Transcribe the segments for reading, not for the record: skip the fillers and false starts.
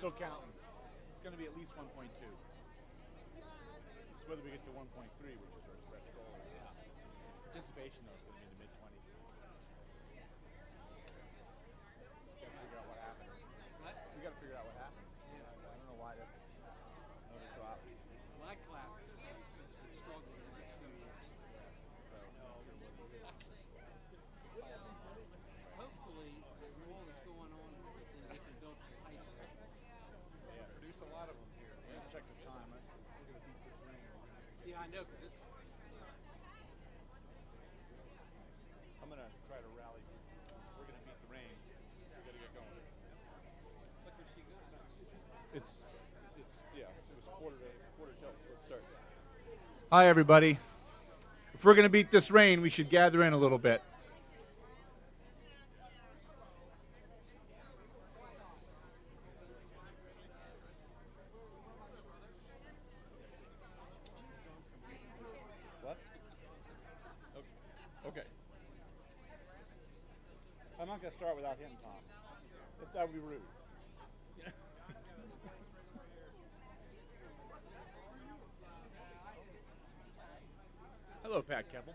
still counting. It's going to be at least 1.2. It's whether we get to 1.3, which is our stretch goal. Yeah. Participation, though, is going to be in the mid-20s. Got to figure out what happened. What? We got to figure out what happened. Yeah. I don't know why that's another drop. My class is struggling the next few years. So, Hopefully, the war that's going on, then they can build some pipe. yeah, produce a lot of them here. We're going to check the time. We're going to beat this rain. Yeah, I know, because it's. I'm going to try to rally. We're going to beat the rain. We got to get going. Look where she goes. It's yeah. It was quarter till. Let's start. Hi, everybody. If we're going to beat this rain, we should gather in a little bit. What? Okay. I'm not going to start without him, Tom. That would be rude. Hello, Pat Keppel.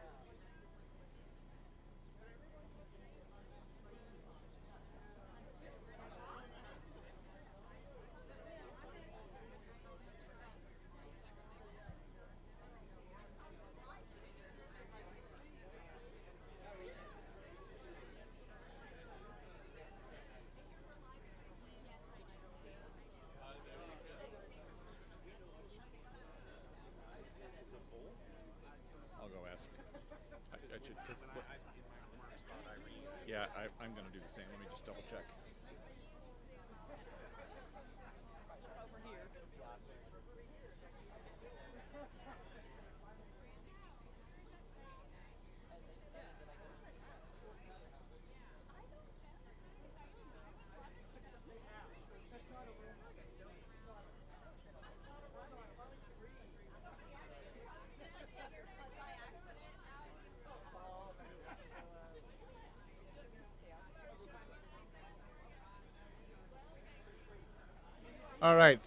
I'll go ask. I should. Yeah, I'm going to do the same. Let me just double check. All right.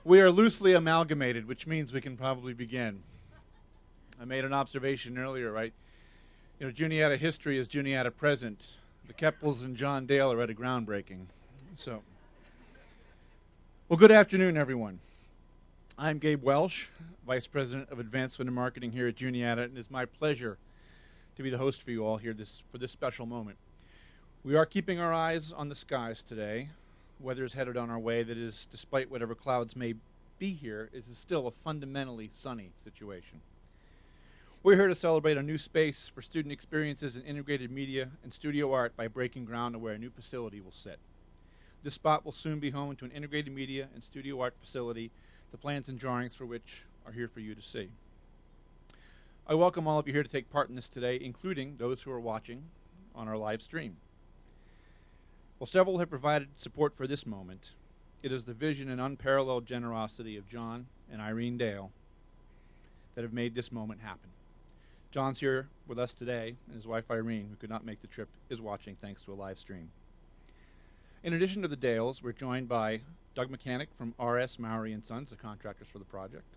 We are loosely amalgamated, which means we can probably begin. I made an observation earlier, right? You know, Juniata history is Juniata present. The Keppels and John Dale are at a groundbreaking. So, well, good afternoon, everyone. I'm Gabe Welsh, Vice President of Advancement and Marketing here at Juniata, and it's my pleasure to be the host for you all here for this special moment. We are keeping our eyes on the skies today. Weather is headed on our way. That is, despite whatever clouds may be here, it is still a fundamentally sunny situation. We're here to celebrate a new space for student experiences in integrated media and studio art by breaking ground on where a new facility will sit. This spot will soon be home to an integrated media and studio art facility, the plans and drawings for which are here for you to see. I welcome all of you here to take part in this today, including those who are watching on our live stream. While several have provided support for this moment, it is the vision and unparalleled generosity of John and Irene Dale that have made this moment happen. John's here with us today, and his wife Irene, who could not make the trip, is watching thanks to a live stream. In addition to the Dales, we're joined by Doug Mechanic from R.S. Mowry & Sons, the contractors for the project.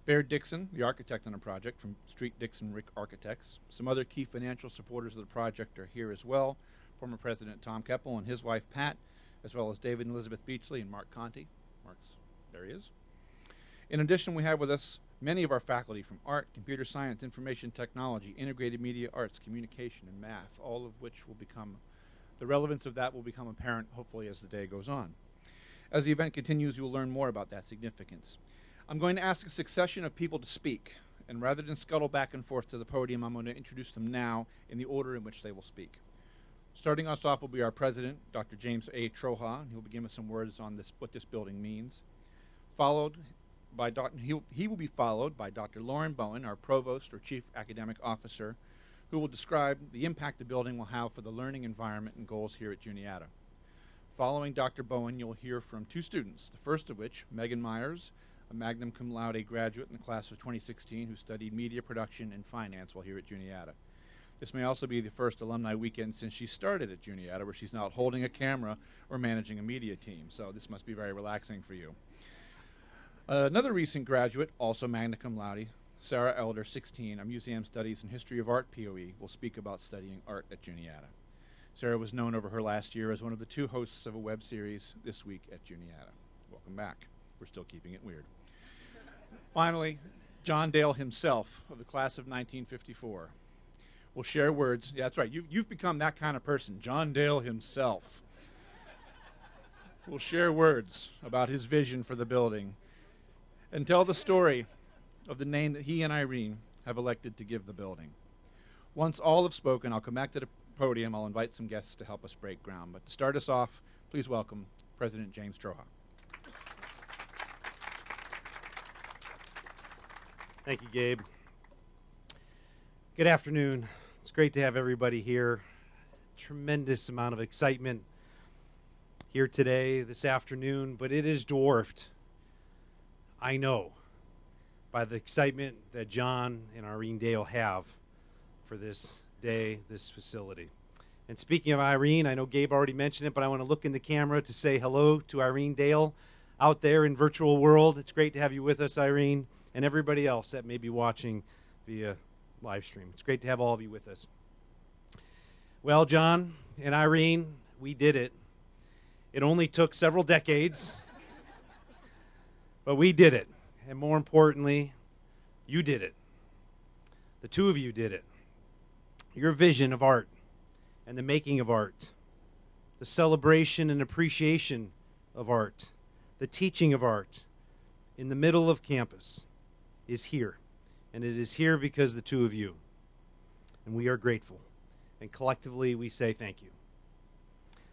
Baird Dixon, the architect on the project from Street Dixon Rick Architects. Some other key financial supporters of the project are here as well. Former President Tom Keppel and his wife Pat, as well as David and Elizabeth Beachley and Mark Conti. There he is. In addition, we have with us many of our faculty from art, computer science, information technology, integrated media arts, communication, and math, all of which will become, the relevance of that will become apparent hopefully as the day goes on. As the event continues, you will learn more about that significance. I'm going to ask a succession of people to speak, and rather than scuttle back and forth to the podium, I'm going to introduce them now in the order in which they will speak. Starting us off will be our president, Dr. James A. Troha, and he'll begin with some words on what this building means. Followed by he will be followed by Dr. Lauren Bowen, our provost or chief academic officer, who will describe the impact the building will have for the learning environment and goals here at Juniata. Following Dr. Bowen, you'll hear from two students, the first of which, Megan Myers, a magna cum laude graduate in the class of 2016 who studied media production and finance while here at Juniata. This may also be the first alumni weekend since she started at Juniata, where she's not holding a camera or managing a media team, so this must be very relaxing for you. Another recent graduate, also magna cum laude, Sarah Elder, 16, a Museum Studies and History of Art POE, will speak about studying art at Juniata. Sarah was known over her last year as one of the 2 hosts of a web series this week at Juniata. Welcome back. We're still keeping it weird. Finally, John Dale himself, of the class of 1954, will share words. Yeah, that's right. You've become that kind of person. John Dale himself will share words about his vision for the building and tell the story of the name that he and Irene have elected to give the building. Once all have spoken, I'll come back to the podium. I'll invite some guests to help us break ground. But to start us off, please welcome President James Troha. Thank you, Gabe. Good afternoon. It's great to have everybody here. Tremendous amount of excitement here today, this afternoon, but it is dwarfed, I know, by the excitement that John and Irene Dale have for this day, this facility. And speaking of Irene, I know Gabe already mentioned it, but I want to look in the camera to say hello to Irene Dale out there in virtual world. It's great to have you with us, Irene, and everybody else that may be watching via live stream. It's great to have all of you with us. Well, John and Irene, we did it. It only took several decades, but we did it. And more importantly, you did it. The 2 of you did it. Your vision of art and the making of art, the celebration and appreciation of art, the teaching of art in the middle of campus is here. And it is here because the 2 of you. And we are grateful. And collectively, we say thank you.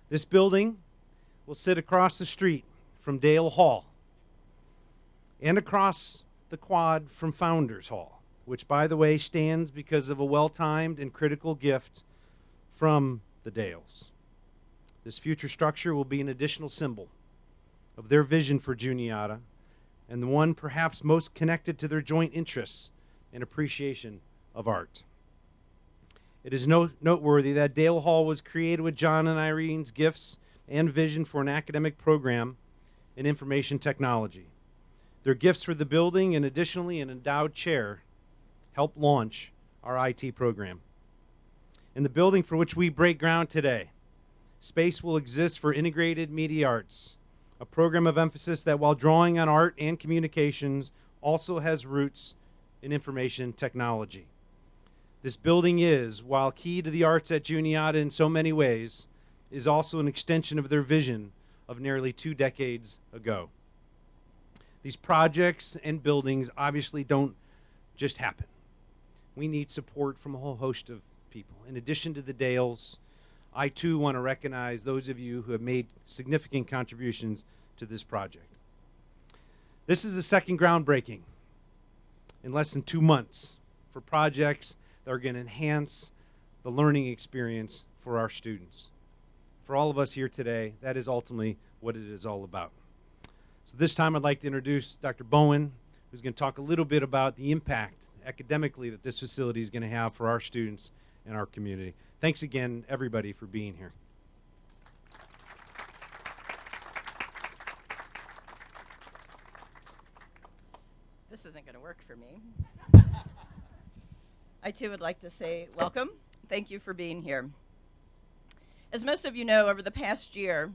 This building will sit across the street from Dale Hall and across the quad from Founders Hall, which, by the way, stands because of a well-timed and critical gift from the Dales. This future structure will be an additional symbol of their vision for Juniata and the one perhaps most connected to their joint interests and appreciation of art. It is noteworthy that Dale Hall was created with John and Irene's gifts and vision for an academic program in information technology. Their gifts for the building and additionally an endowed chair helped launch our IT program. In the building for which we break ground today, space will exist for integrated media arts, a program of emphasis that while drawing on art and communications also has roots in information technology. This building is, while key to the arts at Juniata in so many ways, is also an extension of their vision of nearly 2 decades ago. These projects and buildings obviously don't just happen. We need support from a whole host of people. In addition to the Dales, I too want to recognize those of you who have made significant contributions to this project. This is the second groundbreaking in less than 2 months for projects that are going to enhance the learning experience for our students. For all of us here today, that is ultimately what it is all about. So this time I'd like to introduce Dr. Bowen, who's going to talk a little bit about the impact academically that this facility is going to have for our students and our community. Thanks again, everybody, for being here. This isn't going to work for me. I too would like to say welcome. Thank you for being here. As most of you know, over the past year,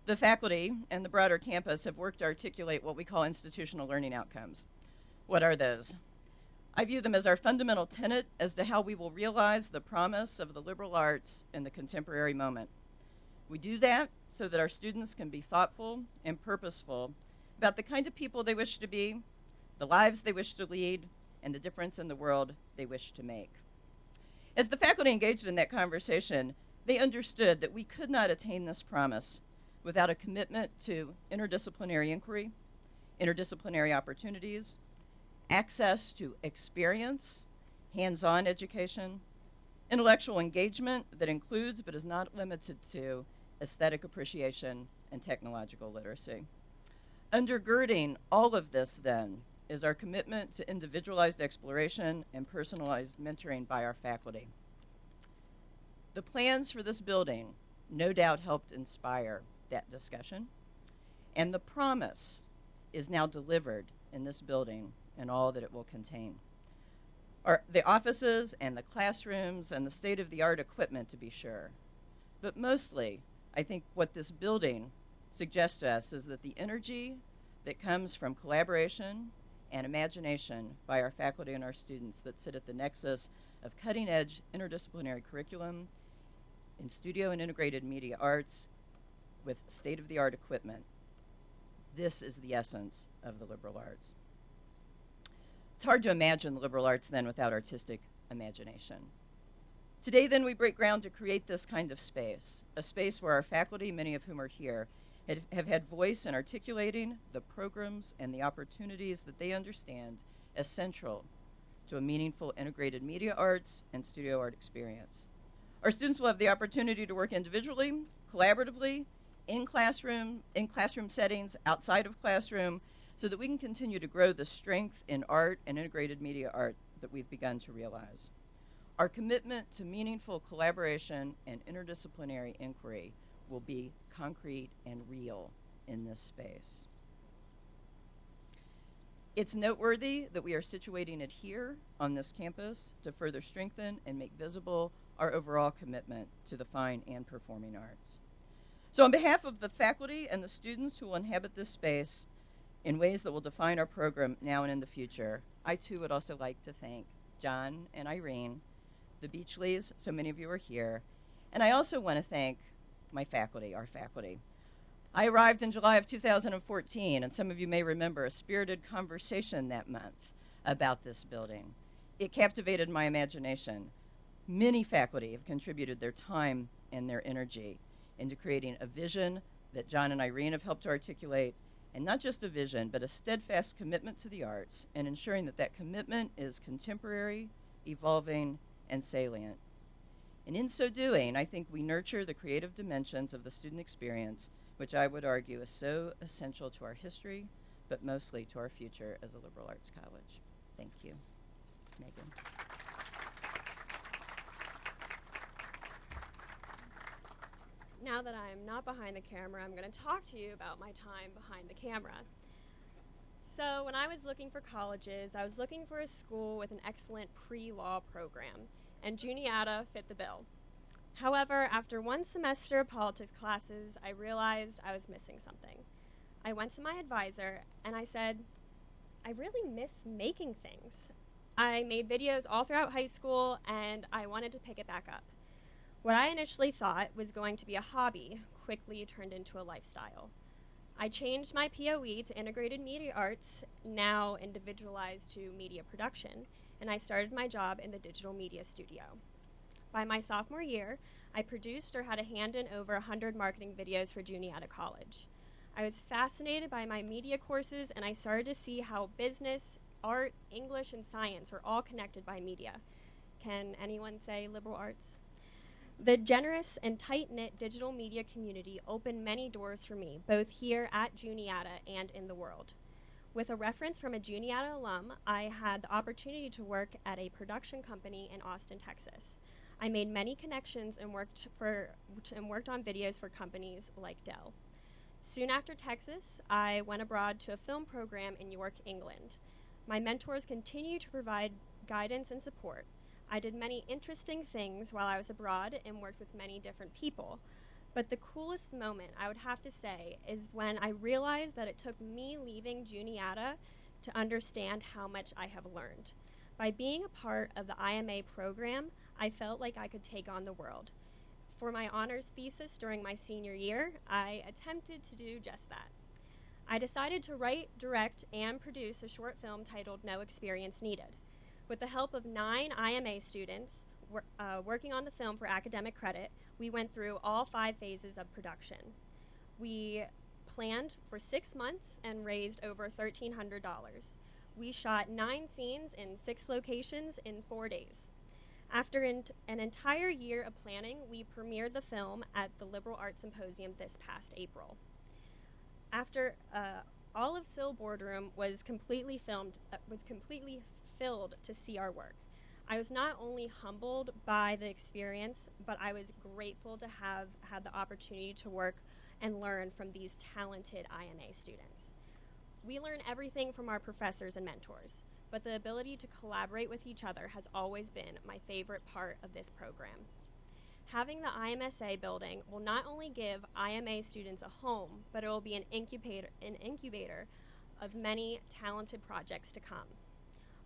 the faculty and the broader campus have worked to articulate what we call institutional learning outcomes. What are those? I view them as our fundamental tenet as to how we will realize the promise of the liberal arts in the contemporary moment. We do that so that our students can be thoughtful and purposeful about the kind of people they wish to be, the lives they wish to lead, and the difference in the world they wish to make. As the faculty engaged in that conversation, they understood that we could not attain this promise without a commitment to interdisciplinary inquiry, interdisciplinary opportunities, access to experience, hands-on education, intellectual engagement that includes but is not limited to aesthetic appreciation and technological literacy. Undergirding all of this, then, is our commitment to individualized exploration and personalized mentoring by our faculty. The plans for this building no doubt helped inspire that discussion, and the promise is now delivered in this building and all that it will contain. The offices and the classrooms and the state-of-the-art equipment, to be sure. But mostly, I think what this building suggests to us is that the energy that comes from collaboration and imagination by our faculty and our students that sit at the nexus of cutting-edge interdisciplinary curriculum in studio and integrated media arts with state-of-the-art equipment. This is the essence of the liberal arts. It's hard to imagine the liberal arts then without artistic imagination. Today then we break ground to create this kind of space, a space where our faculty, many of whom are here, have had voice in articulating the programs and the opportunities that they understand as central to a meaningful integrated media arts and studio art experience. Our students will have the opportunity to work individually, collaboratively, in classroom settings, outside of classroom, so that we can continue to grow the strength in art and integrated media art that we've begun to realize. Our commitment to meaningful collaboration and interdisciplinary inquiry will be concrete and real in this space. It's noteworthy that we are situating it here on this campus to further strengthen and make visible our overall commitment to the fine and performing arts. So on behalf of the faculty and the students who will inhabit this space in ways that will define our program now and in the future, I too would also like to thank John and Irene, the Beachleys, so many of you are here, and I also want to thank my faculty, our faculty. I arrived in July of 2014, and some of you may remember a spirited conversation that month about this building. It captivated my imagination. Many faculty have contributed their time and their energy into creating a vision that John and Irene have helped to articulate, and not just a vision, but a steadfast commitment to the arts, and ensuring that that commitment is contemporary, evolving, and salient. And in so doing, I think we nurture the creative dimensions of the student experience, which I would argue is so essential to our history, but mostly to our future as a liberal arts college. Thank you. Megan. Now that I'm not behind the camera, I'm going to talk to you about my time behind the camera. So when I was looking for colleges, I was looking for a school with an excellent pre-law program, and Juniata fit the bill. However, after one semester of politics classes, I realized I was missing something. I went to my advisor and I said, I really miss making things. I made videos all throughout high school and I wanted to pick it back up. What I initially thought was going to be a hobby quickly turned into a lifestyle. I changed my POE to integrated media arts, now individualized to media production, and I started my job in the digital media studio. By my sophomore year, I produced or had a hand in over 100 marketing videos for Juniata College. I was fascinated by my media courses, and I started to see how business, art, English, and science were all connected by media. Can anyone say liberal arts? The generous and tight-knit digital media community opened many doors for me, both here at Juniata and in the world. With a reference from a Juniata alum, I had the opportunity to work at a production company in Austin, Texas. I made many connections and worked on videos for companies like Dell. Soon after Texas, I went abroad to a film program in York, England. My mentors continued to provide guidance and support. I did many interesting things while I was abroad and worked with many different people. But the coolest moment, I would have to say, is when I realized that it took me leaving Juniata to understand how much I have learned. By being a part of the IMA program, I felt like I could take on the world. For my honors thesis during my senior year, I attempted to do just that. I decided to write, direct, and produce a short film titled No Experience Needed. With the help of 9 IMA students working on the film for academic credit, we went through all 5 phases of production. We planned for 6 months and raised over $1,300. We shot 9 scenes in 6 locations in 4 days. After an entire year of planning, we premiered the film at the Liberal Arts Symposium this past April. After all of Sill Boardroom was completely filled to see our work. I was not only humbled by the experience, but I was grateful to have had the opportunity to work and learn from these talented IMA students. We learn everything from our professors and mentors, but the ability to collaborate with each other has always been my favorite part of this program. Having the IMSA building will not only give IMA students a home, but it will be an incubator of many talented projects to come.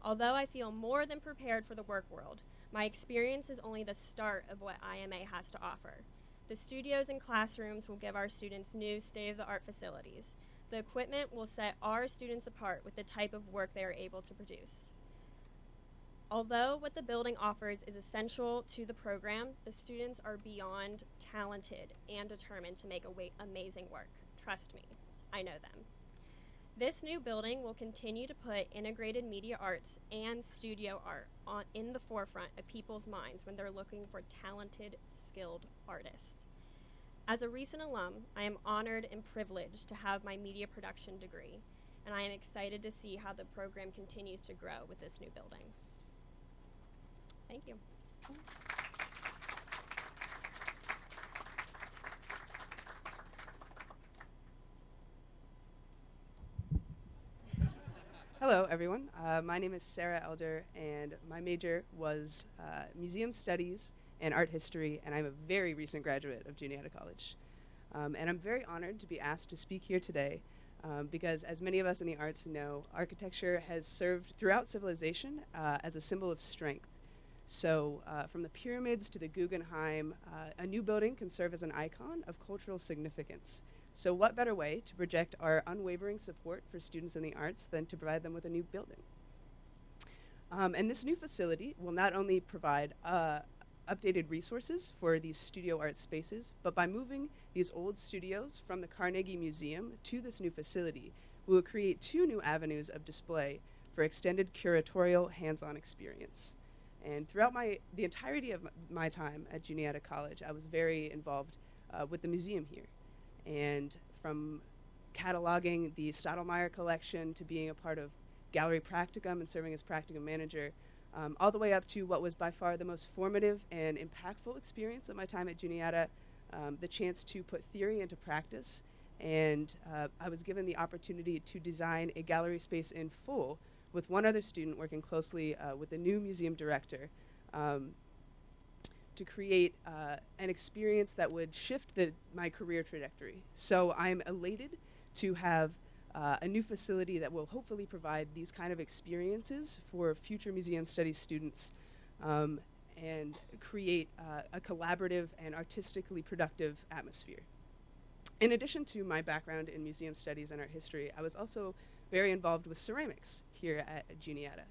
Although I feel more than prepared for the work world, my experience is only the start of what IMA has to offer. The studios and classrooms will give our students new state-of-the-art facilities. The equipment will set our students apart with the type of work they are able to produce. Although what the building offers is essential to the program, the students are beyond talented and determined to make amazing work. Trust me, I know them. This new building will continue to put integrated media arts and studio art in the forefront of people's minds when they're looking for talented, skilled artists. As a recent alum, I am honored and privileged to have my media production degree, and I am excited to see how the program continues to grow with this new building. Thank you. Hello, everyone. My name is Sarah Elder, and my major was museum studies and art history, and I'm a very recent graduate of Juniata College. And I'm very honored to be asked to speak here today because, as many of us in the arts know, architecture has served throughout civilization as a symbol of strength. So from the pyramids to the Guggenheim, a new building can serve as an icon of cultural significance. So what better way to project our unwavering support for students in the arts than to provide them with a new building? And this new facility will not only provide updated resources for these studio art spaces, but by moving these old studios from the Carnegie Museum to this new facility, we will create 2 new avenues of display for extended curatorial hands-on experience. And throughout the entirety of my time at Juniata College, I was very involved with the museum here. And from cataloging the Stottlemyre collection to being a part of Gallery Practicum and serving as Practicum manager, all the way up to what was by far the most formative and impactful experience of my time at Juniata, the chance to put theory into practice. And I was given the opportunity to design a gallery space in full with one other student working closely with the new museum director to create an experience that would shift my career trajectory. So I'm elated to have a new facility that will hopefully provide these kind of experiences for future museum studies students and create a collaborative and artistically productive atmosphere. In addition to my background in museum studies and art history, I was also very involved with ceramics here at Juniata.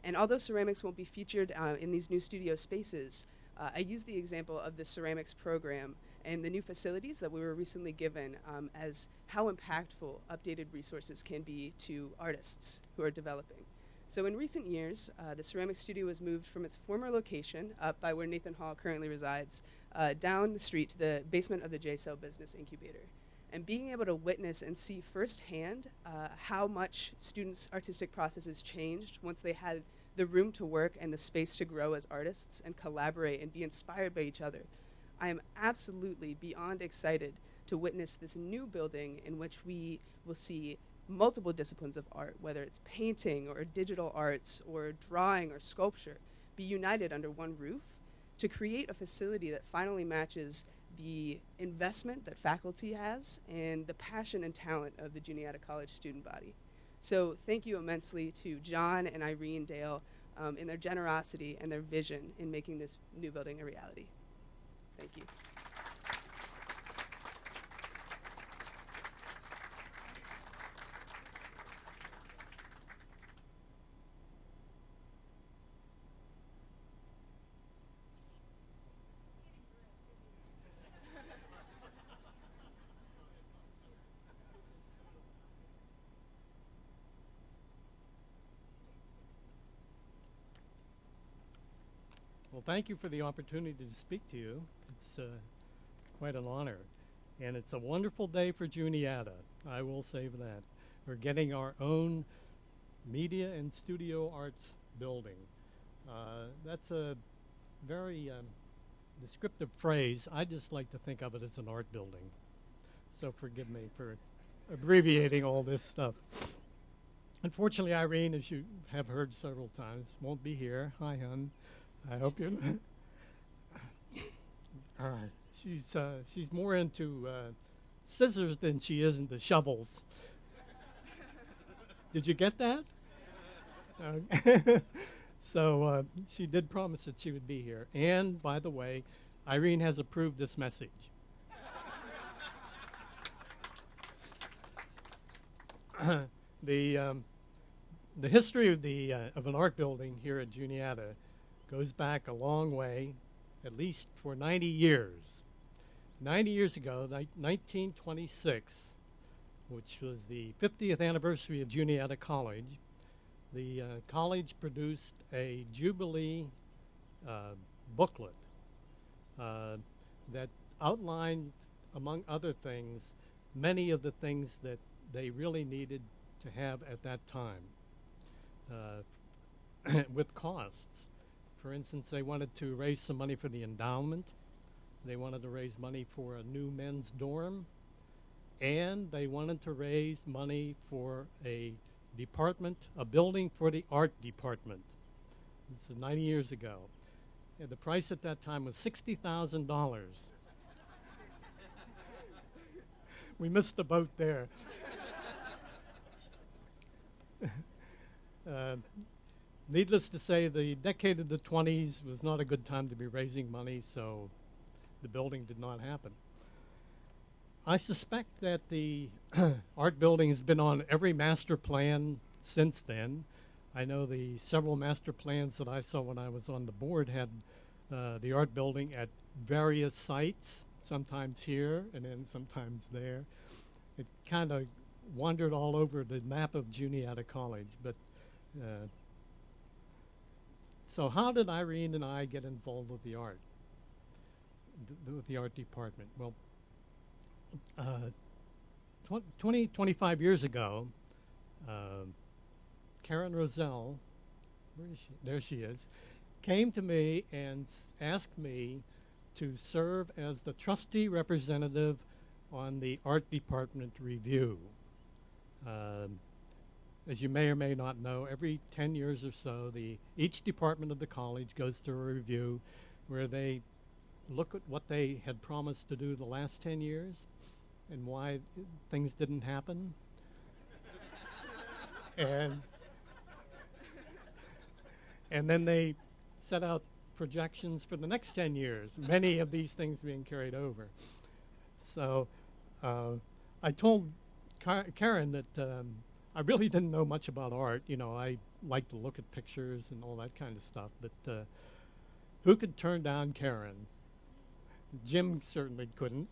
And although ceramics won't be featured in these new studio spaces, I use the example of the ceramics program and the new facilities that we were recently given as how impactful updated resources can be to artists who are developing. So in recent years, the ceramics studio was moved from its former location up by where Nathan Hall currently resides down the street to the basement of the J-Cell Business Incubator. And being able to witness and see firsthand how much students' artistic processes changed once they had the room to work and the space to grow as artists and collaborate and be inspired by each other, I am absolutely beyond excited to witness this new building in which we will see multiple disciplines of art, whether it's painting or digital arts or drawing or sculpture, be united under one roof to create a facility that finally matches the investment that faculty has and the passion and talent of the Juniata College student body. So thank you immensely to John and Irene Dale in their generosity and their vision in making this new building a reality. Thank you. Well, thank you for the opportunity to speak to you. It's quite an honor. And it's a wonderful day for Juniata. I will say that. We're getting our own media and studio arts building. That's a very descriptive phrase. I just like to think of it as an art building. So forgive me for abbreviating all this stuff. Unfortunately, Irene, as you have heard several times, won't be here. Hi, hon. I hope you're. All right. She's more into scissors than she is into shovels. Did you get that? So she did promise that she would be here. And by the way, Irene has approved this message. The history of an art building here at Juniata goes back a long way, at least for 90 years. 90 years ago, 1926, which was the 50th anniversary of Juniata College, the college produced a Jubilee booklet that outlined, among other things, many of the things that they really needed to have at that time with costs. For instance, they wanted to raise some money for the endowment. They wanted to raise money for a new men's dorm. And they wanted to raise money for a building for the art department. This is 90 years ago. And the price at that time was $60,000. We missed the boat there. Needless to say, the decade of the 20s was not a good time to be raising money, so the building did not happen. I suspect that the art building has been on every master plan since then. I know the several master plans that I saw when I was on the board had the art building at various sites, sometimes here and then sometimes there. It kind of wandered all over the map of Juniata College. But so how did Irene and I get involved with the art, with the art department? Well, 25 years ago, Karen Roselle, where is she? There she is, came to me and asked me to serve as the trustee representative on the art department review. As you may or may not know, every 10 years or so, each department of the college goes through a review where they look at what they had promised to do the last 10 years and why things didn't happen. and then they set out projections for the next 10 years, many of these things being carried over. So I told Karen that I really didn't know much about art. You know, I like to look at pictures and all that kind of stuff, but who could turn down Karen? Jim certainly couldn't.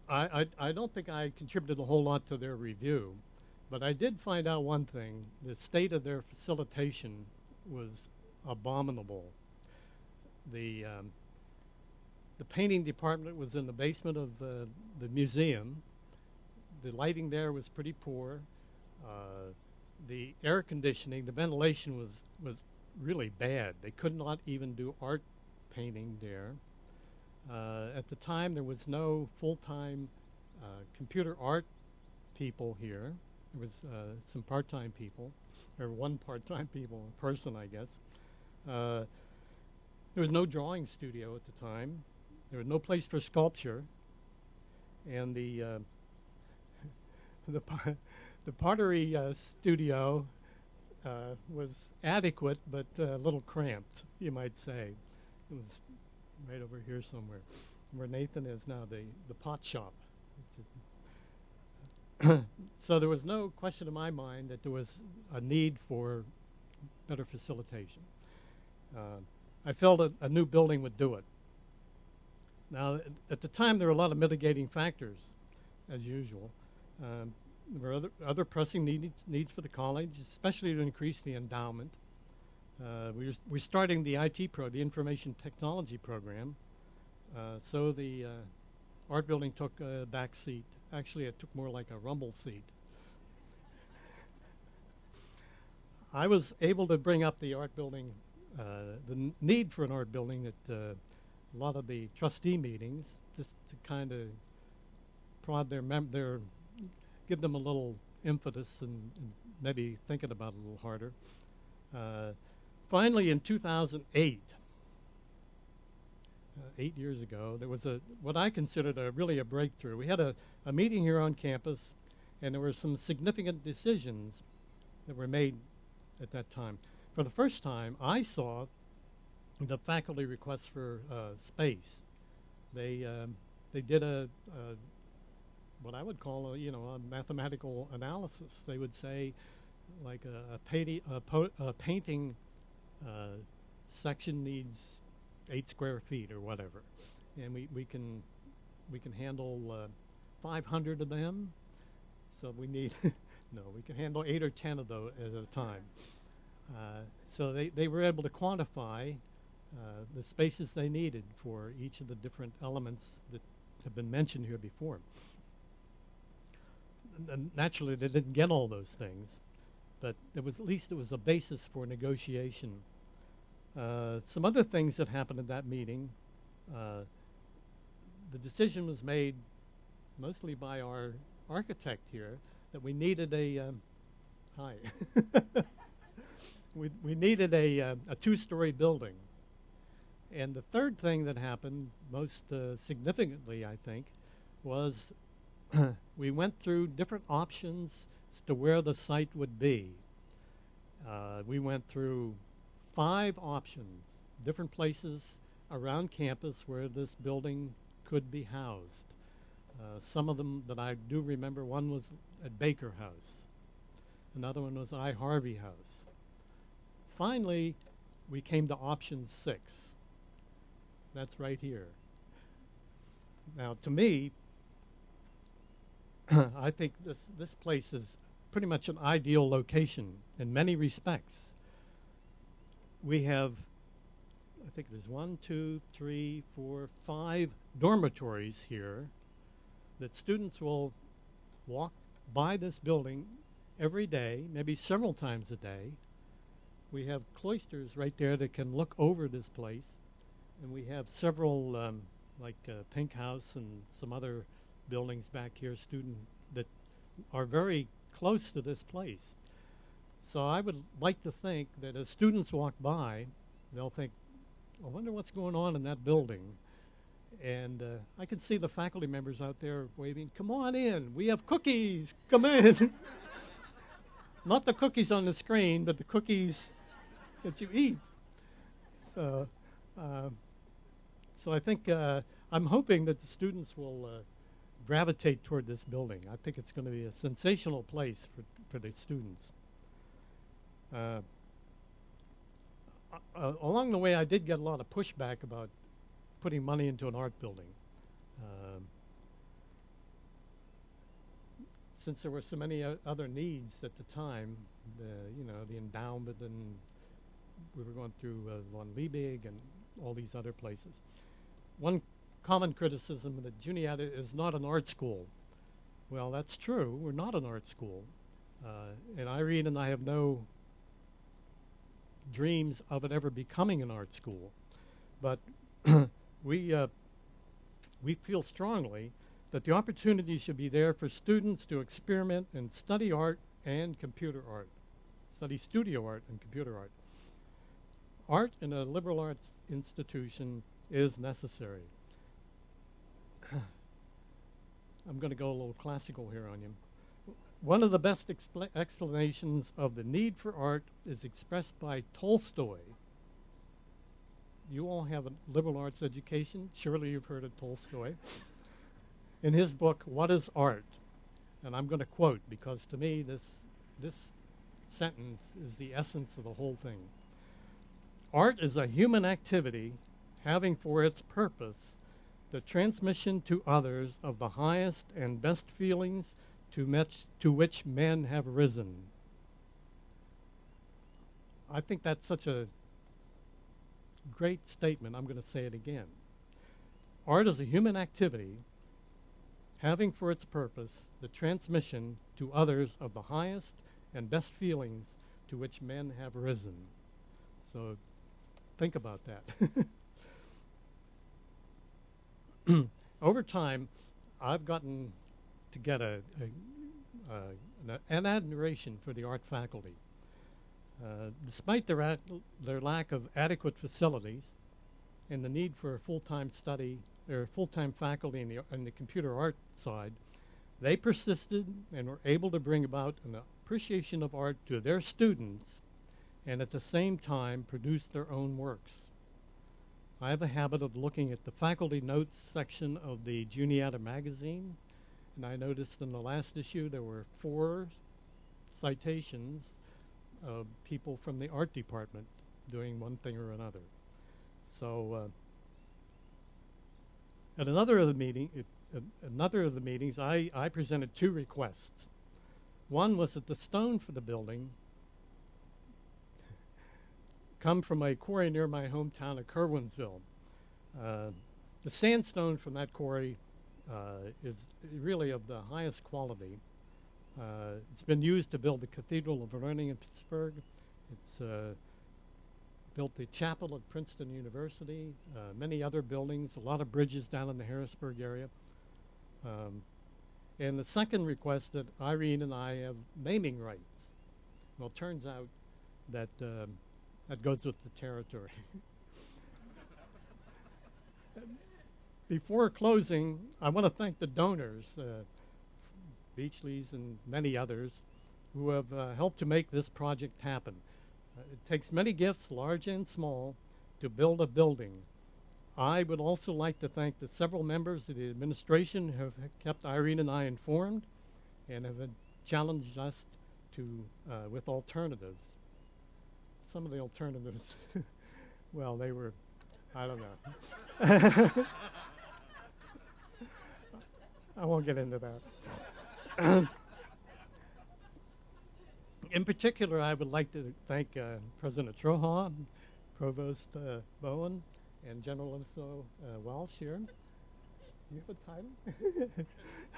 I don't think I contributed a whole lot to their review, but I did find out one thing. The state of their facilitation was abominable. The painting department was in the basement of the museum. The lighting there was pretty poor. The air conditioning, the ventilation was really bad. They could not even do art painting there. At the time, there was no full-time computer art people here. There was some part-time people, or one part-time person, I guess. There was no drawing studio at the time. There was no place for sculpture, and the pottery studio was adequate, but a little cramped, you might say. It was right over here somewhere, where Nathan is now, the pot shop. So there was no question in my mind that there was a need for better facilitation. I felt a new building would do it. Now, at the time, there were a lot of mitigating factors, as usual. There were other pressing needs for the college, especially to increase the endowment. We're starting the IT the information technology program, so the art building took a back seat. Actually, it took more like a rumble seat. I was able to bring up the art building, the need for an art building at a lot of the trustee meetings, just to kind of prod their give them a little impetus and maybe thinking about it a little harder. Finally, in 2008, 8 years ago, there was what I considered really a breakthrough. We had a meeting here on campus, and there were some significant decisions that were made at that time. For the first time, I saw the faculty request for space. They did what I would call a mathematical analysis. They would say, like a painting section needs 8 square feet or whatever, and we can handle 500 of them. So we need no, we can handle 8 or 10 of those at a time. So they were able to quantify the spaces they needed for each of the different elements that have been mentioned here before. And naturally, they didn't get all those things, but at least it was a basis for negotiation. Some other things that happened at that meeting, the decision was made mostly by our architect here that we needed we needed a 2-story building. And the third thing that happened most significantly, I think, was we went through different options as to where the site would be. We went through 5 options, different places around campus where this building could be housed. Some of them that I do remember, one was at Baker House. Another one was I. Harvey House. Finally, we came to option 6. That's right here. Now, to me, I think this place is pretty much an ideal location in many respects. We have, I think there's 1, 2, 3, 4, 5 dormitories here that students will walk by this building every day, maybe several times a day. We have cloisters right there that can look over this place, and we have several Pink House and some other buildings back here, that are very close to this place. So I would like to think that as students walk by, they'll think, I wonder what's going on in that building. And I can see the faculty members out there waving, come on in, we have cookies, come in. Not the cookies on the screen, but the cookies that you eat. So I think, I'm hoping that the students will gravitate toward this building. I think it's going to be a sensational place for the students. Along the way, I did get a lot of pushback about putting money into an art building. Since there were so many other needs at the time, the endowment, and we were going through Von Liebig and all these other places. One common criticism that Juniata is not an art school. Well, that's true. We're not an art school. And Irene and I have no dreams of it ever becoming an art school. But we feel strongly that the opportunity should be there for students to experiment and study art and computer art, study studio art and computer art. Art in a liberal arts institution is necessary. I'm going to go a little classical here on you. One of the best explanations of the need for art is expressed by Tolstoy. You all have a liberal arts education. Surely you've heard of Tolstoy. In his book, What is Art? And I'm going to quote, because to me this sentence is the essence of the whole thing. Art is a human activity having for its purpose the transmission to others of the highest and best feelings to which men have risen. I think that's such a great statement. I'm going to say it again. Art is a human activity having for its purpose the transmission to others of the highest and best feelings to which men have risen. So think about that. Over time, I've gotten to get an admiration for the art faculty. Despite their lack of adequate facilities and the need for a full-time study or full-time faculty in the computer art side, they persisted and were able to bring about an appreciation of art to their students and at the same time produce their own works. I have a habit of looking at the faculty notes section of the Juniata magazine, and I noticed in the last issue there were 4 citations of people from the art department doing one thing or another. So at another of the meetings, I presented 2 requests. One was that the stone for the building come from a quarry near my hometown of Kerwinsville. The sandstone from that quarry is really of the highest quality. It's been used to build the Cathedral of Learning in Pittsburgh. It's built the chapel at Princeton University, many other buildings, a lot of bridges down in the Harrisburg area. And the second request that Irene and I have naming rights. Well, it turns out that that goes with the territory. Before closing, I want to thank the donors, Beachley's and many others, who have helped to make this project happen. It takes many gifts, large and small, to build a building. I would also like to thank the several members of the administration who have kept Irene and I informed and have challenged us to with alternatives. Some of the alternatives, well, they were, I don't know. I won't get into that. In particular, I would like to thank President Troha, Provost Bowen, and General Inso Walsh here. You have a title?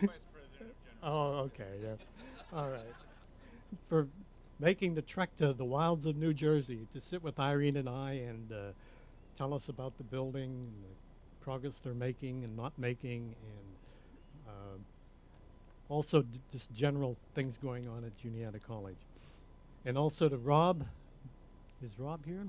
Vice President of General. Oh, okay, yeah. All right. For making the trek to the wilds of New Jersey to sit with Irene and I and tell us about the building and the progress they're making and not making, and also just general things going on at Juniata College. And also to Rob. Is Rob here?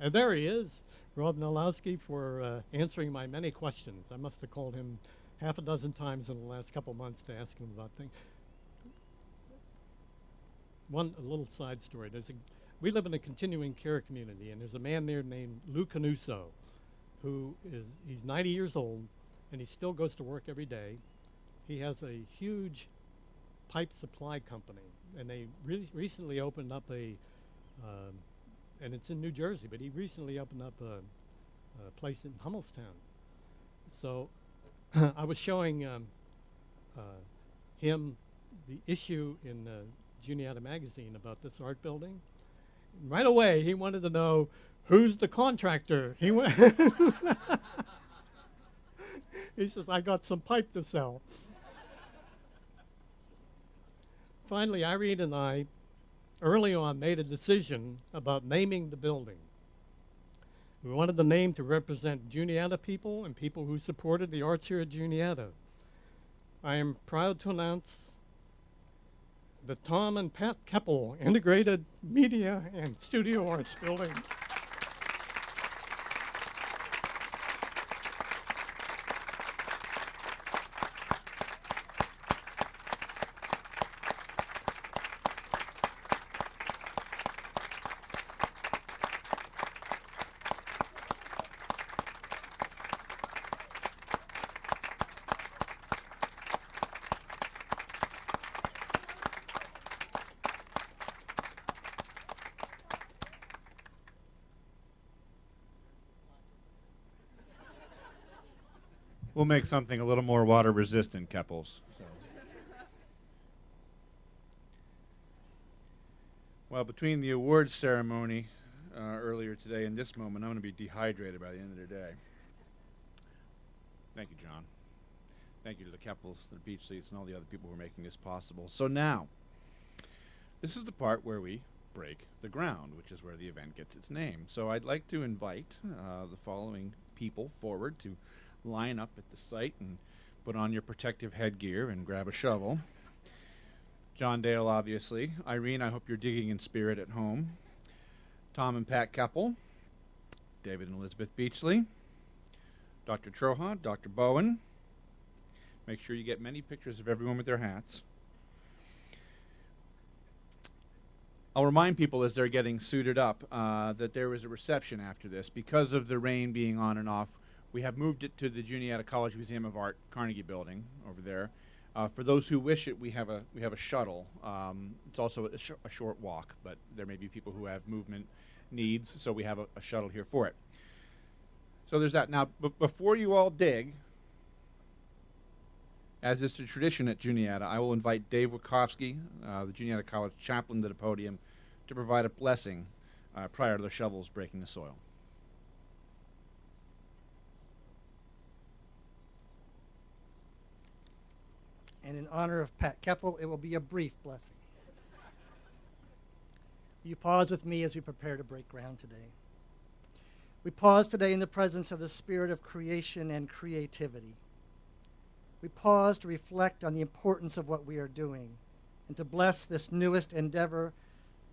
And there he is, Rob Nalowski, for answering my many questions. I must have called him half a dozen times in the last couple months to ask him about things. A little side story. We live in a continuing care community, and there's a man there named Lou Canuso, he's 90 years old, and he still goes to work every day. He has a huge pipe supply company, and they recently opened up and it's in New Jersey, but he recently opened up a place in Hummelstown. So I was showing him the issue in Juniata magazine about this art building. And right away, he wanted to know who's the contractor. He says, I got some pipe to sell. Finally, Irene and I, early on, made a decision about naming the building. We wanted the name to represent Juniata people and people who supported the arts here at Juniata. I am proud to announce the Tom and Pat Keppel Integrated Media and Studio Arts Building. We'll make something a little more water resistant, Keppels. So. Well, between the awards ceremony earlier today and this moment, I'm going to be dehydrated by the end of the day. Thank you, John. Thank you to the Keppels, the Beachleys, and all the other people who are making this possible. So now, This is the part where we break the ground, which is where the event gets its name. So I'd like to invite the following people forward to line up at the site and put on your protective headgear and grab a shovel. John Dale, obviously. Irene, I hope you're digging in spirit at home. Tom and Pat Keppel. David and Elizabeth Beachley. Dr. Troha, Dr. Bowen. Make sure you get many pictures of everyone with their hats. I'll remind people as they're getting suited up that there is a reception after this. Because of the rain being on and off, we have moved it to the Juniata College Museum of Art, Carnegie Building, over there. For those who wish it, we have a shuttle. It's also a short walk, but there may be people who have movement needs, so we have a shuttle here for it. So there's that. Now, before you all dig, as is the tradition at Juniata, I will invite Dave Wachowski, the Juniata College chaplain, to the podium to provide a blessing prior to the shovels breaking the soil. And in honor of Pat Keppel, it will be a brief blessing. You pause with me as we prepare to break ground today. We pause today in the presence of the spirit of creation and creativity. We pause to reflect on the importance of what we are doing and to bless this newest endeavor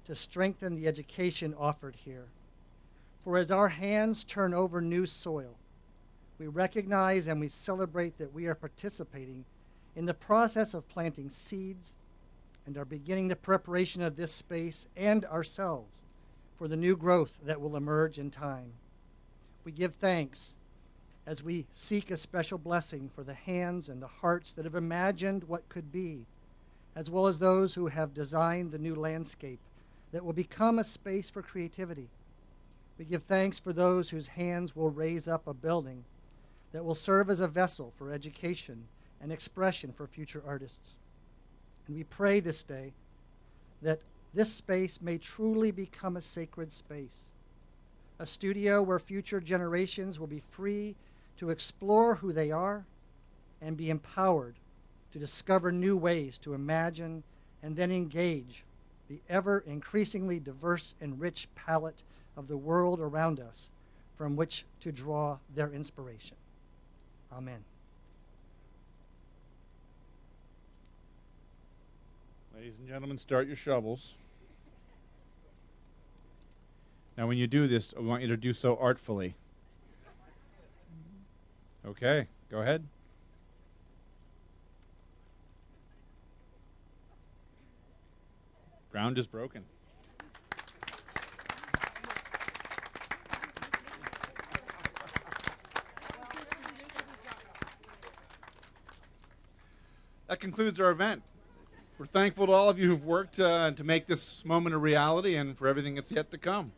to strengthen the education offered here. For as our hands turn over new soil, we recognize and we celebrate that we are participating in the process of planting seeds and are beginning the preparation of this space and ourselves for the new growth that will emerge in time. We give thanks as we seek a special blessing for the hands and the hearts that have imagined what could be, as well as those who have designed the new landscape that will become a space for creativity. We give thanks for those whose hands will raise up a building that will serve as a vessel for education and expression for future artists. And we pray this day that this space may truly become a sacred space, a studio where future generations will be free to explore who they are and be empowered to discover new ways to imagine and then engage the ever increasingly diverse and rich palette of the world around us from which to draw their inspiration. Amen. Ladies and gentlemen, start your shovels. Now, when you do this, I want you to do so artfully. Okay, go ahead. Ground is broken. That concludes our event. We're thankful to all of you who've worked to make this moment a reality and for everything that's yet to come.